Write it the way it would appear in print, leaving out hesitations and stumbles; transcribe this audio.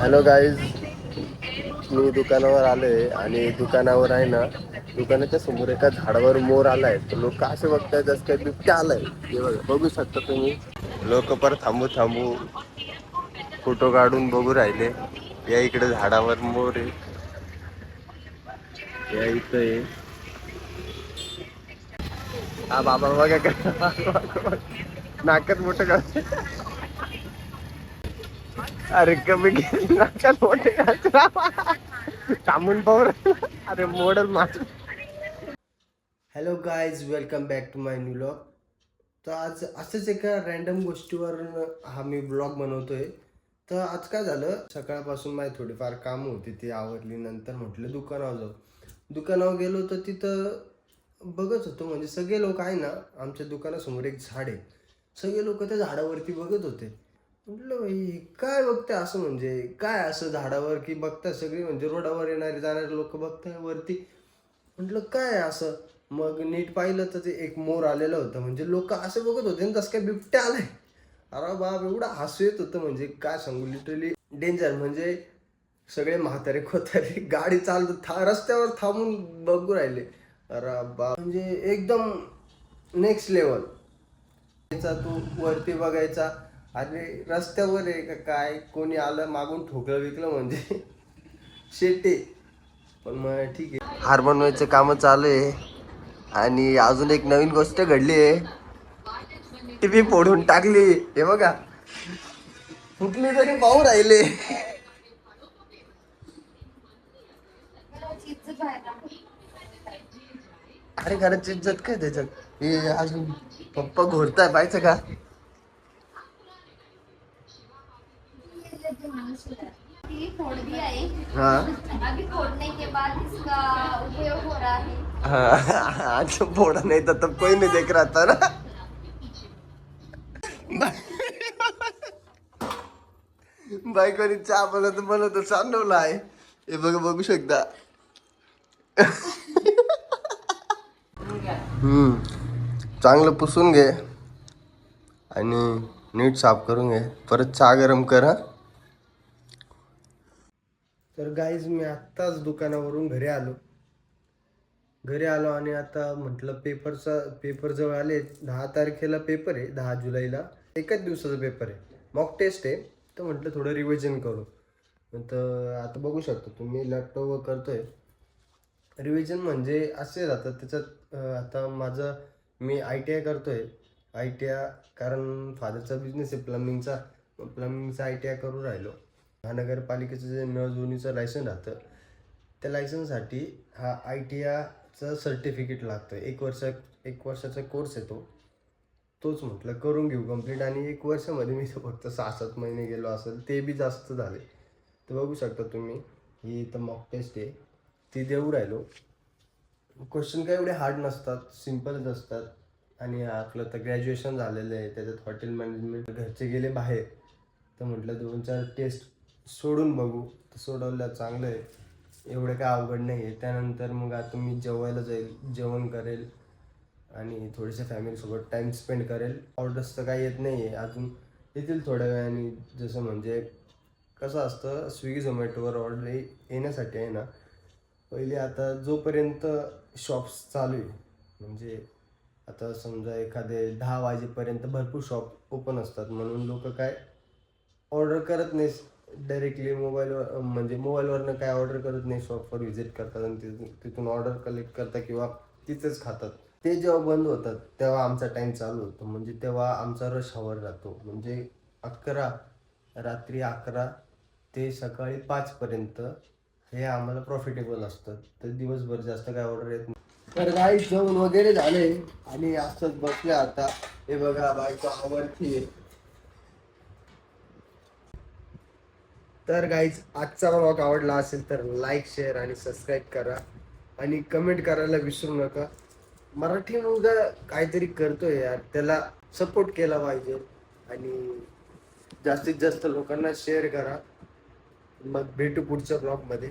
Hello guys, मी दुकानावर आलोय आणि दुकानावर आहे ना, दुकानाच्या समोर एका झाडावर मोर आलाय. तर लोक असे बघताय जसं काही बिबट्या आलाय. हे बघू शकता तुम्ही. लोक परत थांबू थांबू फोटो काढून बघू राहिले. या इकडे झाडावर मोर आहे, या इथं आहे. हा बाबा बघा का नाकात मोठं काढ. अरे कमी नाकात मोठे थांबून पाहू. अरे मॉडेल माझ. Hello guys, welcome back to my new vlog. तर आज असंच एका रॅन्डम गोष्टीवर हा मी ब्लॉग बनवतोय. तर आज काय झालं, सकाळपासून माझी थोडीफार कामं होती, ती आवरली. नंतर म्हटलं दुकानावर जाऊ. दुकानावर गेलो तर तिथं बघत होतो, म्हणजे सगळे लोक आहे ना, आमच्या दुकानासमोर एक झाड आहे. सगळे लोक त्या झाडावरती बघत होते. म्हटलं भाई काय बघताय असं, म्हणजे काय असं झाडावर की बघताय सगळी, म्हणजे रोडावर येणारे जाणारे लोक बघताय वरती. म्हटलं काय असं. मग नीट पाहिलं तर ते एक मोर आलेलं होतं. म्हणजे लोक असे बघत होते ना, तसं काय बिबट्या आलाय. अरे बाप, एवढं हसू येत होतं, म्हणजे काय सांगू, लिटरली डेंजर. म्हणजे सगळे म्हातारे खोतारे गाडी चालत रस्त्यावर थांबून बघू राहिले. अरे बाप, म्हणजे एकदम नेक्स्ट लेवल. तू वरती बघायचा आणि रस्त्यावर आहे का काय, कोणी आलं मागून ठोकलं विकलं म्हणजे शेटे. पण मग ठीक आहे, हार बनवायचं काम चालू आहे. आणि अजून एक नवीन गोष्ट घडली आहे, टीव्ही फोडून टाकली. हे बघा, फुटली तरी पाहू राहिले. अरे घराची इज्जत काय त्याच्यात. हे अजून पप्पा घोरताय, पाहायचं का. फोड़ दिया है। हाँ अभी फोड़ने के बाद इसका उपयोग हो रहा है। हाँ, आज फोड़ा नहीं था तब कोई नहीं देख रहा था ना. बायकोनी चहा बनवतो सांडवला आहे. हे बघू शकता. चांगलं पुसून घे आणि नीट साफ करून घे. परत चहा गरम कर. तर गाईज, मी आत्ताच दुकानावरून घरी आलो आणि आता म्हटलं पेपर जवळ आले. 10 तारखेला पेपर आहे, 10 जुलैला. एकच दिवसाचा पेपर आहे, मॉक टेस्ट आहे. तर म्हटलं थोडं रिव्हिजन करू. तर आता बघू शकता तुम्ही, लॅपटॉपवर करतोय रिव्हिजन. म्हणजे असे राहतात त्याच्यात. आता मी ITI करतोय. ITI कारण फादरचा बिझनेस आहे प्लंबिंगचा ITI करू राहिलो. महानगरपालिकेचं जे नळ जोडणीचं लायसन राहतं, त्या लायसनसाठी हा ITIचं सर्टिफिकेट लागतं. एक वर्षाचा कोर्स आहे तोच म्हटलं करून घेऊ कंप्लीट. आणि 1 वर्षामध्ये मी फक्त 6-7 महिने गेलो असेल, ते बी जास्त झाले. तर बघू शकता तुम्ही, ही इथं मॉक टेस्ट आहे, ती देऊ राहिलो. क्वेश्चन काय एवढे हार्ड नसतात, सिम्पलच असतात. आणि आपलं तर ग्रॅज्युएशन झालेलं आहे, त्याच्यात हॉटेल मॅनेजमेंट. घरचे गेले बाहेर, तर म्हटलं 2-4 टेस्ट सोडून बघू. तर सोडवलं चांगलं आहे, एवढं काय अवघड नाही आहे. त्यानंतर मग आता मी जेवायला जाईल, जेवण करेल आणि थोडीशा फॅमिलीसोबत टाईम स्पेंड करेल. ऑर्डर्स तर काही येत नाही आहे अजून, येतील थोड्या वेळाने. जसं म्हणजे कसं असतं, स्विगी झोमॅटोवर ऑर्डर येण्यासाठी आहे ना, पहिले आता जोपर्यंत शॉप्स चालू आहे, म्हणजे आता समजा एखादे 10 वाजेपर्यंत भरपूर शॉप ओपन असतात, म्हणून लोक काय ऑर्डर करत नाही डायरेक्टली मोबाईलवर. म्हणजे मोबाईलवरनं काय ऑर्डर करत नाही, शॉपवर व्हिजिट करतात आणि तिथून ऑर्डर कलेक्ट करतात किंवा तिथेच खातात. ते जेव्हा बंद होतात तेव्हा आमचा टाईम चालू होतो. म्हणजे तेव्हा आमचा रश हवर राहतो. म्हणजे रात्री 11 ते सकाळी 5पर्यंत हे आम्हाला प्रॉफिटेबल असतं. तर दिवसभर जास्त काय ऑर्डर येत नाही. तर काही जेवण वगैरे झाले आणि असंच बसले आता. हे बघा, बायको आवडती आहे. तर गाईज, आजचा ब्लॉग आवडला असेल तर लाईक, शेअर आणि सबस्क्राईब करा. आणि कमेंट करायला विसरू नका. मराठी मुलगा काहीतरी करतोय यार, त्याला सपोर्ट केला पाहिजे. आणि जास्तीत जास्त लोकांना शेअर करा. मग भेटू पुढच्या ब्लॉगमध्ये.